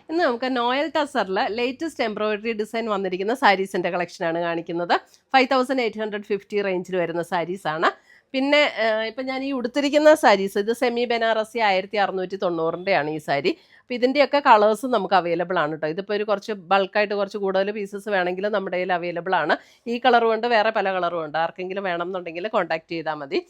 ഇന്ന് നമുക്ക് Noel ടസറിൽ latest embroidery design വന്നിരിക്കുന്ന സാരീസിൻ്റെ കളക്ഷനാണ് കാണിക്കുന്നത്. 5850 റേഞ്ചിൽ വരുന്ന സാരീസാണ്. പിന്നെ ഇപ്പം ഞാൻ ഈ ഉടുത്തിരിക്കുന്ന സാരീസ് ഇത് സെമി ബനാറസി 1690-ൻ്റെയാണ് ഈ സാരി. അപ്പോൾ ഇതിൻ്റെയൊക്കെ കളേഴ്സും നമുക്ക് അവൈലബിൾ ആണ് കേട്ടോ. ഇതിപ്പോൾ ഒരു കുറച്ച് ബൾക്കായിട്ട് കുറച്ച് കൂടുതൽ പീസസ് വേണമെങ്കിൽ നമ്മുടെ കയ്യിൽ അവൈലബിൾ ആണ്. ഈ കളറും ഉണ്ട്, വേറെ പല കളറും ഉണ്ട്. ആർക്കെങ്കിലും വേണം എന്നുണ്ടെങ്കിൽ കോൺടാക്ട് ചെയ്താൽ മതി.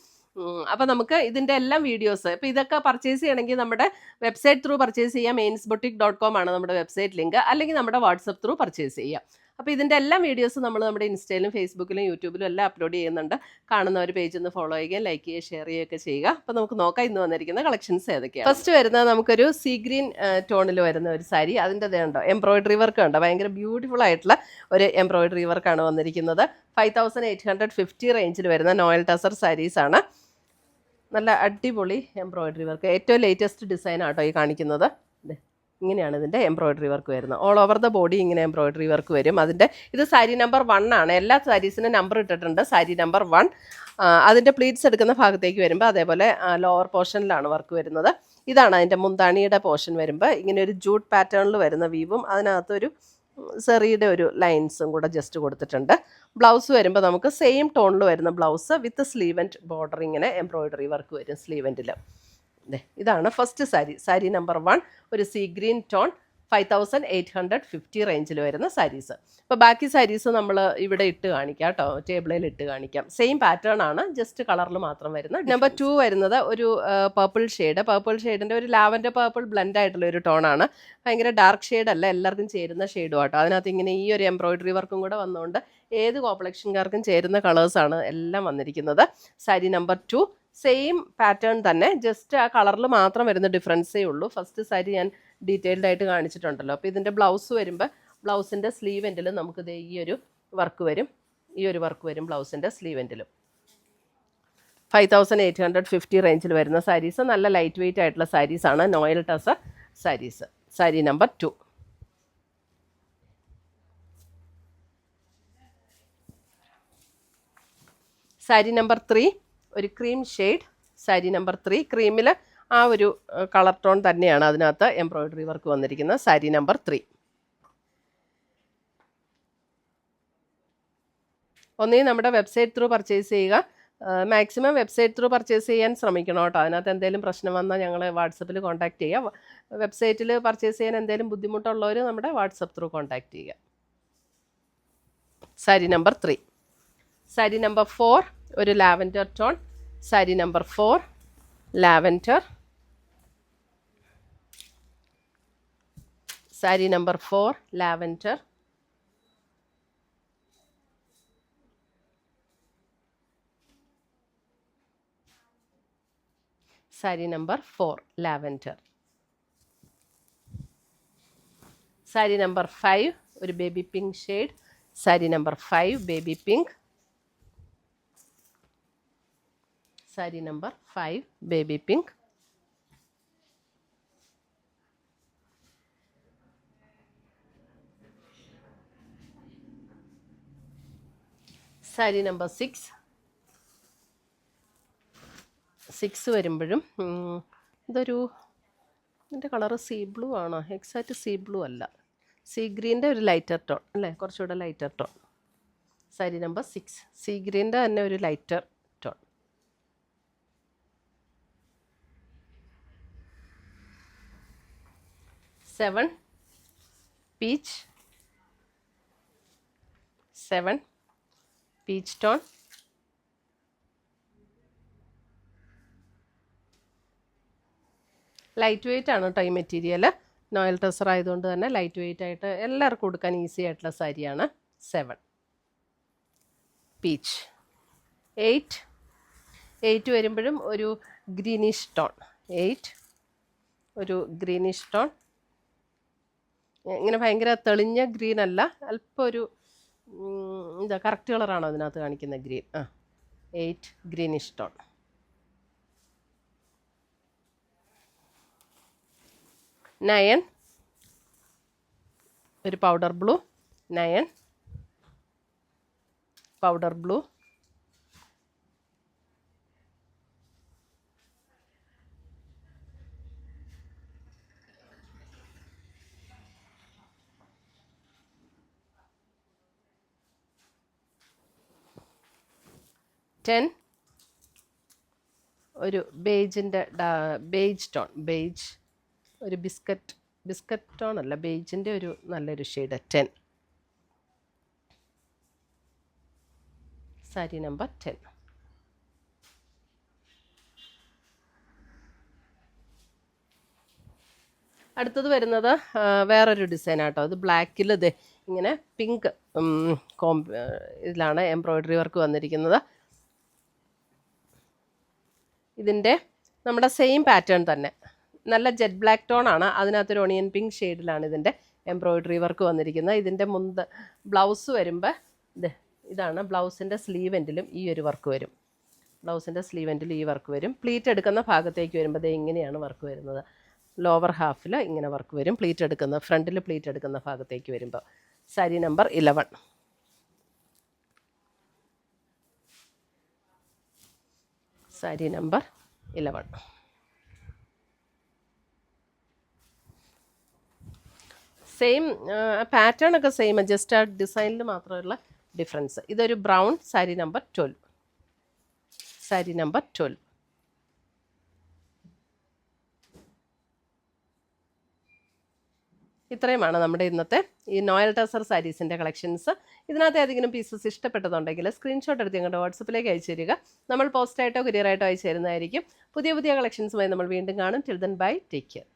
അപ്പോൾ നമുക്ക് ഇതിൻ്റെ എല്ലാം വീഡിയോസ് ഇപ്പോൾ ഇതൊക്കെ പർച്ചേസ് ചെയ്യണമെങ്കിൽ നമ്മുടെ വെബ്സൈറ്റ് ത്രൂ പർച്ചേസ് ചെയ്യാം. meinsboutique.com ആണ് നമ്മുടെ വെബ്സൈറ്റ് ലിങ്ക്. അല്ലെങ്കിൽ നമ്മുടെ വാട്സപ്പ് ത്രൂ പർച്ചേസ് ചെയ്യാം. അപ്പോൾ ഇതിൻ്റെ എല്ലാ വീഡിയോസും നമ്മൾ നമ്മുടെ ഇൻസ്റ്റയിലും ഫേസ്ബുക്കിലും യൂട്യൂബിലും എല്ലാം അപ്ലോഡ് ചെയ്യുന്നുണ്ട്. കാണുന്ന ഒരു പേജ് ഒന്ന് ഫോളോ ചെയ്യുക, ലൈക്ക് ചെയ്യുക, ഷെയർ ചെയ്യുകയൊക്കെ ചെയ്യുക. അപ്പോൾ നമുക്ക് നോക്കാം ഇന്ന് വന്നിരിക്കുന്ന കളക്ഷൻസ് ഏതൊക്കെയാണ്. ഫസ്റ്റ് വരുന്നത് നമുക്കൊരു സീ ഗ്രീൻ ടോണിൽ വരുന്ന ഒരു സാരി. അതിൻ്റെ ഉണ്ടോ എംബ്രോയിഡറി വർക്ക് ഉണ്ടോ, ഭയങ്കര ബ്യൂട്ടിഫുൾ ആയിട്ടുള്ള ഒരു എംബ്രോയിഡറി വർക്കാണ് വന്നിരിക്കുന്നത്. 5850 റേഞ്ചിൽ വരുന്ന നോയൽ ടസർ സാരീസാണ്. നല്ല അടിപൊളി എംബ്രോയിഡറി വർക്ക്, ഏറ്റവും ലേറ്റസ്റ്റ് ഡിസൈൻ ആട്ടോ ഈ കാണിക്കുന്നത്. ഇങ്ങനെയാണ് ഇതിൻ്റെ എംബ്രോയിഡറി വർക്ക് വരുന്നത്. ഓൾ ഓവർ ദ ബോഡി ഇങ്ങനെ എംബ്രോയിഡറി വർക്ക് വരും. ഇത് സാരി നമ്പർ 1 ആണ്. എല്ലാ സാരീസിനും നമ്പർ ഇട്ടിട്ടുണ്ട്. സാരി നമ്പർ 1. അതിൻ്റെ പ്ലീറ്റ്സ് എടുക്കുന്ന ഭാഗത്തേക്ക് വരുമ്പോൾ അതേപോലെ ലോവർ പോർഷനിലാണ് വർക്ക് വരുന്നത്. ഇതാണ് അതിൻ്റെ മുന്താണിയുടെ പോർഷൻ വരുമ്പോൾ ഇങ്ങനെ ഒരു ജൂട്ട് പാറ്റേണിൽ വരുന്ന വീവും അതിനകത്തൊരു സെറിയുടെ ഒരു ലൈൻസും കൂടെ ജസ്റ്റ് കൊടുത്തിട്ടുണ്ട്. ബ്ലൗസ് വരുമ്പോൾ നമുക്ക് സെയിം ടോണിൽ വരുന്ന blouse with sleeve and border ഇങ്ങനെ എംബ്രോയിഡറി വർക്ക് വരും സ്ലീവ് ആൻഡിൽ. ഇതാണ് ഫസ്റ്റ് സാരി. സാരി നമ്പർ 1 ഒരു സീ ഗ്രീൻ ടോൺ 5850 റേഞ്ചിൽ വരുന്ന സാരീസ്. അപ്പോൾ ബാക്കി സാരീസ് നമ്മൾ ഇവിടെ ഇട്ട് കാണിക്കാം കേട്ടോ, ടേബിളിൽ ഇട്ട് കാണിക്കാം. സെയിം പാറ്റേൺ ആണ്, ജസ്റ്റ് കളറിൽ മാത്രം വരുന്ന. നമ്പർ 2 വരുന്നത് ഒരു പർപ്പിൾ ഷെയ്ഡ്. പർപ്പിൾ ഷെയ്ഡിൻ്റെ ഒരു ലാവൻഡർ പർപ്പിൾ ബ്ലെൻഡ് ആയിട്ടുള്ള ഒരു ടോണാണ്. ഭയങ്കര ഡാർക്ക് ഷെയ്ഡ് അല്ല, എല്ലാവർക്കും ചേരുന്ന ഷെയ്ഡും ആട്ടോ. അതിനകത്ത് ഇങ്ങനെ ഈ ഒരു എംബ്രോയിഡറി വർക്കും കൂടെ വന്നുകൊണ്ട് ഏത് കോംപ്ലക്ഷൻകാർക്കും ചേരുന്ന കളേഴ്സാണ് എല്ലാം വന്നിരിക്കുന്നത്. സാരി നമ്പർ 2 സെയിം പാറ്റേൺ തന്നെ, ജസ്റ്റ് ആ കളറിൽ മാത്രം വരുന്ന ഡിഫറൻസേ ഉള്ളൂ. ഫസ്റ്റ് സാരി ഞാൻ ഡീറ്റെയിൽഡ് ആയിട്ട് കാണിച്ചിട്ടുണ്ടല്ലോ. അപ്പോൾ ഇതിൻ്റെ ബ്ലൗസ് വരുമ്പോൾ ബ്ലൗസിൻ്റെ സ്ലീവ് എൻഡിൽ നമുക്കിത് ഈ ഒരു വർക്ക് വരും. ഈ ഒരു വർക്ക് വരും ബ്ലൗസിൻ്റെ സ്ലീവ് എൻഡിലും. 5850 റേഞ്ചിൽ വരുന്ന സാരീസ്. നല്ല ലൈറ്റ് വെയിറ്റ് ആയിട്ടുള്ള സാരീസാണ് noil tussar saris. Sari number 2. Sari number 3 ഒരു ക്രീം ഷെയ്ഡ്. സാരി നമ്പർ 3 ക്രീമിൽ ആ ഒരു കളർ ടോൺ തന്നെയാണ് അതിനകത്ത് എംബ്രോയിഡറി വർക്ക് വന്നിരിക്കുന്നത്. സാരി നമ്പർ 3. ഒന്നേ നമ്മുടെ വെബ്സൈറ്റ് ത്രൂ പർച്ചേസ് ചെയ്യുക. മാക്സിമം വെബ്സൈറ്റ് ത്രൂ പർച്ചേസ് ചെയ്യാൻ ശ്രമിക്കണം കേട്ടോ. അതിനകത്ത് എന്തെങ്കിലും പ്രശ്നം വന്നാൽ ഞങ്ങൾ വാട്സപ്പിൽ കോൺടാക്ട് ചെയ്യുക. വെബ്സൈറ്റിൽ പർച്ചേസ് ചെയ്യാൻ എന്തെങ്കിലും ബുദ്ധിമുട്ടുള്ളവർ നമ്മുടെ വാട്സപ്പ് ത്രൂ കോൺടാക്ട് ചെയ്യുക. സാരി നമ്പർ 3. സാരി നമ്പർ 4 ഒരു lavender tone. Sari number 4 lavender. Sari number 4 lavender. Sari number 4 lavender. Sari number 5 ഒരു baby pink shade. Sari number 5 baby pink. Sari number 5 baby pink. Sari number 6 വരുമ്പോഴും ഇതൊരു ഇതിൻ്റെ കളറ് സീ ബ്ലൂ ആണോ? എക്സാക്റ്റ് സീ ബ്ലൂ അല്ല, സീ ഗ്രീൻ്റെ ഒരു ലൈറ്റർ ടോൺ അല്ലേ, കുറച്ചുകൂടെ lighter tone. Sari number 6 sea ഗ്രീൻ്റെ തന്നെ ഒരു lighter tone. Seven peach. 7 peach tone. Light weight ആണ് കേട്ടോ ഈ മെറ്റീരിയൽ. നോയൽ ടസർ ആയതുകൊണ്ട് തന്നെ ലൈറ്റ് വെയിറ്റ് ആയിട്ട് എല്ലാവർക്കും കൊടുക്കാൻ ഈസി ആയിട്ടുള്ള സാരിയാണ്. 7 പീച്ച്. 8 വരുമ്പോഴും ഒരു ഗ്രീനിഷ് ടോൺ. 8 ഒരു ഗ്രീനിഷ് ടോൺ. ഇങ്ങനെ ഭയങ്കര തെളിഞ്ഞ ഗ്രീൻ അല്ല, അല്പം ഒരു എന്താ കറക്റ്റ് കളറാണോ അതിനകത്ത് കാണിക്കുന്ന ഗ്രീൻ. 8 greenish tone. 9 ഒരു പൗഡർ ബ്ലൂ. 9 powder blue. 10 10 ഒരു ബേജിൻ്റെ ബേജ് ടോൺ, ബേജ് ഒരു ബിസ്ക്കറ്റ് ടോൺ അല്ല, ബേജിൻ്റെ ഒരു നല്ലൊരു ഷെയ്ഡ് 10. സാരി നമ്പർ 10. അടുത്തത് വരുന്നത് വേറൊരു ഡിസൈനാട്ടോ. ഇത് ബ്ലാക്കിൽ ഇത് ഇങ്ങനെ പിങ്ക് ഇതിലാണ് എംബ്രോയ്ഡറി വർക്ക് വന്നിരിക്കുന്നത്. ഇതിൻ്റെ നമ്മുടെ സെയിം പാറ്റേൺ തന്നെ, നല്ല ജെറ്റ് ബ്ലാക്ക് ടോൺ ആണ്, അതിനകത്തൊരു ഒണിയൻ പിങ്ക് ഷെയ്ഡിലാണ് ഇതിൻ്റെ എംബ്രോയ്ഡറി വർക്ക് വന്നിരിക്കുന്നത്. ഇതിൻ്റെ ബ്ലൗസ് വരുമ്പോൾ ഇതാണ് ബ്ലൗസിൻ്റെ സ്ലീവ് എൻഡിലും ഈ ഒരു വർക്ക് വരും. ബ്ലൗസിൻ്റെ സ്ലീവ് എൻഡിൽ ഈ വർക്ക് വരും. പ്ലീറ്റ് എടുക്കുന്ന ഭാഗത്തേക്ക് വരുമ്പോൾ ഇങ്ങനെയാണ് വർക്ക് വരുന്നത്. ലോവർ ഹാഫിൽ ഇങ്ങനെ വർക്ക് വരും. പ്ലീറ്റ് എടുക്കുന്ന ഫ്രണ്ടിൽ പ്ലീറ്റ് എടുക്കുന്ന ഭാഗത്തേക്ക് വരുമ്പോൾ. Sari number 11. Sari number 11. Same pattern ഒക്കെ സെയിം, ജസ്റ്റ് ആ ഡിസൈനിൽ മാത്രമുള്ള ഡിഫറൻസ്. ഇതൊരു brown. Sari number 12. Sari number 12. ഇത്രയുമാണ് നമ്മുടെ ഇന്നത്തെ ഈ നോയൽ ടസർ സാരീസിൻ്റെ കളക്ഷൻസ്. ഇതിനകത്ത് ഏതെങ്കിലും പീസസ് ഇഷ്ടപ്പെട്ടതുണ്ടെങ്കിൽ സ്ക്രീൻഷോട്ട് എടുത്ത് ഞങ്ങളുടെ വാട്സപ്പിലേക്ക് അയച്ചു തരിക. നമ്മൾ പോസ്റ്റായിട്ടോ കൊറിയറായിട്ടോ അയച്ചു തരുന്നതായിരിക്കും. പുതിയ കളക്ഷൻസുമായി നമ്മൾ വീണ്ടും കാണും. Till then bye, take care.